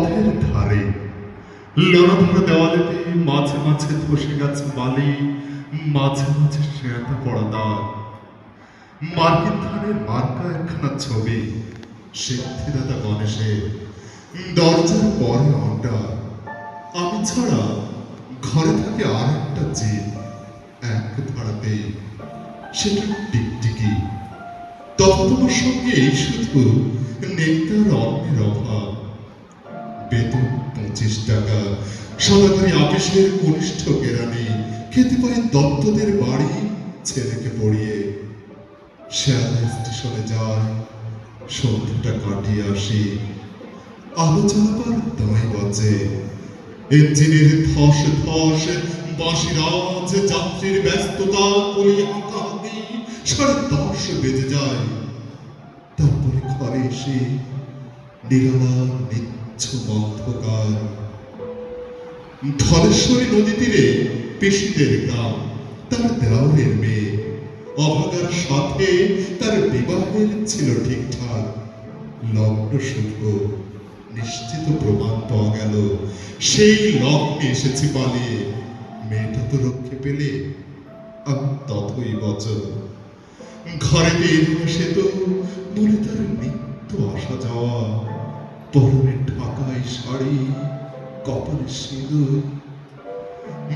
পথের ধারে লোনাধারা দেওয়ালেতে মাঝে মাঝে ধসে গেছে বালি, মাঝে মাঝে শেয়াটা পড়া দাগ। মার্কিন ধানের মার্কা একখানা ছবি, সিদ্ধিদাতা গণেশের দরজার পরে অন্ডা। আমি ছাড়া ঘরে থাকে আর একটা জীব, এক ভাড়াতেই, সেটা টিকটিকি। তখন তোমার সঙ্গে এই শুধু নেই তার অন্যের অভাব। বেতন 25 টাকা, সদাগরি আপিসের কনিষ্ঠ কেরানি, খেতে পাই দত্তদের বাড়ি ছেলেকে পড়িয়ে। শিয়ালদা স্টেশনে যায়, সন্ধ্যাটা কাটিয়ে আসি। আলো চালাবার দাঁড়াই বাজে, ইঞ্জিনের ধস ধস, বাঁশির আওয়াজ, যাত্রীর ব্যস্ততা, কলি হাঁকাহাঁকি, 10:30 বেজে যায়। তারপরে ঘরে এসে নিরালার নিচ্ছু অন্ধকার। ধলেশ্বরী নদী তীরে পেশিদের গ্রাম, তার দেওয়ালের মেয়ে। অভাগার সাথে তার বিবাহের ছিল ঠিকঠাক, লগ্ন শুভ, নিশ্চিত প্রমাণ পাওয়া গেল। সেই লগ্নে এসেছি পালিয়ে। মেয়েটা তো রক্ষে পেলে, আমি ততই বচন। ঘরে বেরিয়ে সে তো বলে তার নিত্য আসা যাওয়া, পরনে ঢাকায় শাড়ি, কপালে সিঁদুর।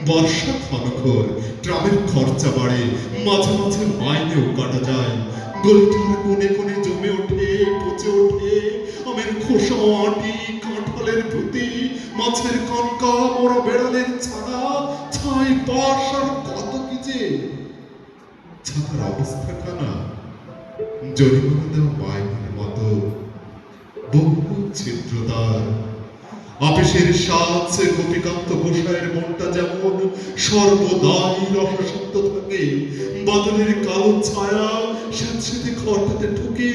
বর্ষা ক্ষণখর, ট্রামের খরচা বাড়ে, মাঝে মাঝে মাইনেও কাটা যায়। গলিটার কোণে কোণে জমে ওঠে, পচে ওঠে আমের খোসা, আটি, কাঁঠালের ভুতি, মাছের কনকা, মোড়া বেড়ালের ছানা, ছাই পাশ আর কত কি যে। ছাতার অবস্থা খানা জরিমানা দেওয়া মাইনের মতো, বহু ছিদ্রতার। আপিসের সাজ গোপীকান্ত গোসাইয়ের মনটা যেমন সর্বদাই রসাসক্ত থাকে, বাদলের কালো ছায়া স্যাঁতসেঁতে ঘরটাতে ঢুকে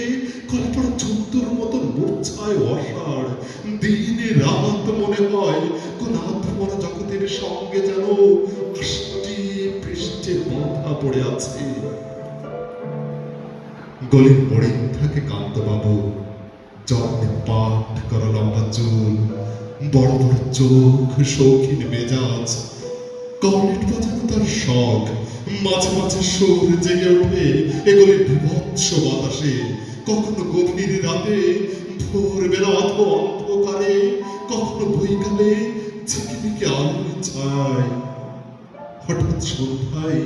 কল্পনা জন্তুর মতো মূর্ছায় অসাড়। দিনে রাত মনে হয় কোন আত্মমরা জগতের সঙ্গে যেন আষ্টে পৃষ্ঠে বাঁধা পড়ে আছে। গলির মোড়ে থাকে কান্তবাবু, যত্নে পাঠ করা লম্বা চুল, বড় বড় চোখ, শৌখিন মেজাজ। কর্নেট বাজানো তার শখ, মাঝে মাঝে সুর জেগে ওঠে এগুলি বিভৎস বাতাসে। কখনো গভীর রাতে, ভোরবেলা অথবা অন্ধকারে, কখনো বৈকালে ঝিকিমিকি আলোয় ছায়। হঠাৎ সন্ধ্যায়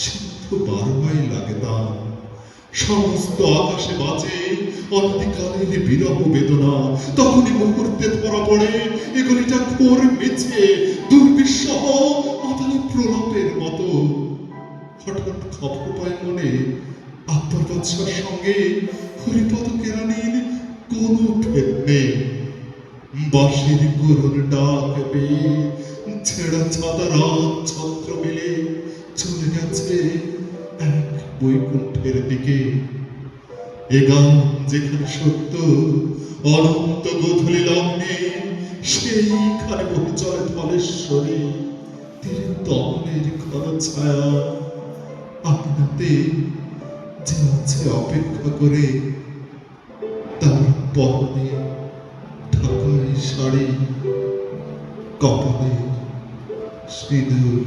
সিদ্ধ 12 লাগে তার। সমস্ত আকাশে বাজে অনতিকালের বিরহ বেদনা। তখনই মুহূর্তে ধরা পড়ে এগুলিটা ঘোর মিছে, দুর্বিষহ মাতালে প্রলাপের মতো। হঠাৎ খবর পায় মনে, আব্বার বাদশার সঙ্গে হরিপদ কেরানির কোনো ভেদ নেই। বাঁশির করুণ ডাক পেয়ে ছেঁড়া ছাতা রাত ছত্র মিলে চলে গেছে এক বৈকুণ্ঠের দিকে। এ গান যেখানে সত্য, অনন্ত গোধূলি লগ্নে, সেইখানে বহে চলে ধলেশ্বরী তীরে তমলের ঘন ছায়া। আপনাতে যে আছে অপেক্ষা করে, তার পরনে ঢাকায় শাড়ি, কপালে সিঁদুর।